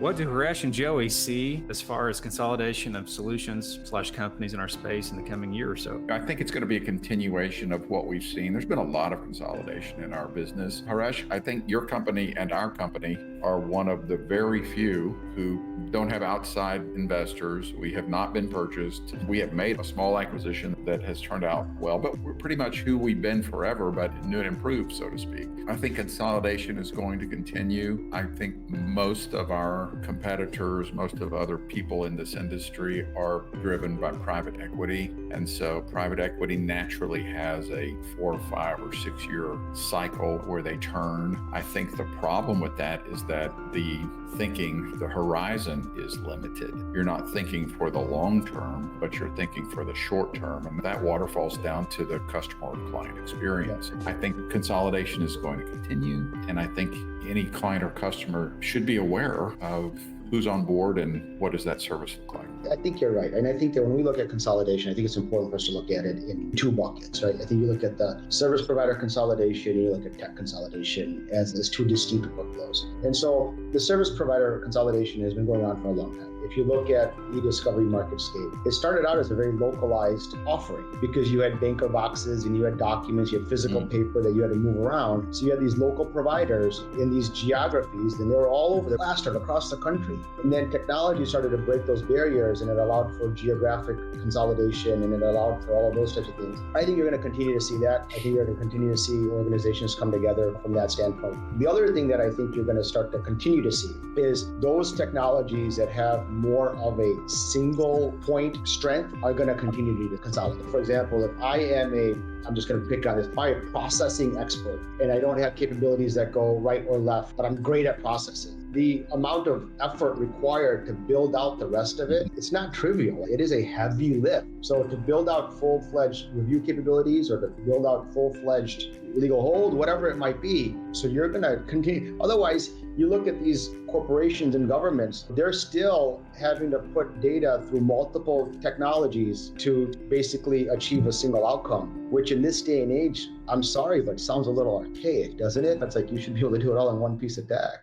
What do Haresh and Joey see as far as consolidation of solutions/companies in our space in the coming year or so? I think it's going to be a continuation of what we've seen. There's been a lot of consolidation in our business. Haresh, I think your company and our company are one of the very few who don't have outside investors. We have not been purchased. We have made a small acquisition that has turned out well, but we're pretty much who we've been forever, but new and improved, so to speak. I think consolidation is going to continue. I think most of our competitors, most of other people in this industry are driven by private equity. And so private equity naturally has a 4 or 5 or 6 year cycle where they turn. I think the problem with that is that the horizon is limited. You're not thinking for the long term, but you're thinking for the short term. And that waterfalls down to the customer or client experience. I think consolidation is going to continue. And I think any client or customer should be aware of who's on board and what does that service look like. I think you're right. And I think that when we look at consolidation, I think it's important for us to look at it in 2 buckets, right? I think you look at the service provider consolidation, you look at tech consolidation as 2 distinct workflows. And so the service provider consolidation has been going on for a long time. If you look at eDiscovery MarketScape, it started out as a very localized offering because you had banker boxes and you had documents, you had physical paper that you had to move around. So you had these local providers in these geographies, and they were all over the plastered across the country. And then technology started to break those barriers, and it allowed for geographic consolidation, and it allowed for all of those types of things. I think you're going to continue to see that. I think you're going to continue to see organizations come together from that standpoint. The other thing that I think you're going to start to continue to see is those technologies that have more of a single point strength are going to continue to consolidate. For example, if I'm just going to pick on this, if I'm a processing expert and I don't have capabilities that go right or left, but I'm great at processing, the amount of effort required to build out the rest of it, it's not trivial. It is a heavy lift. So to build out full-fledged review capabilities or to build out full-fledged legal hold, whatever it might be, so you're going to continue. Otherwise, you look at these corporations and governments, they're still having to put data through multiple technologies to basically achieve a single outcome, which in this day and age, I'm sorry, but sounds a little archaic, doesn't it? It's like you should be able to do it all in one piece of tech.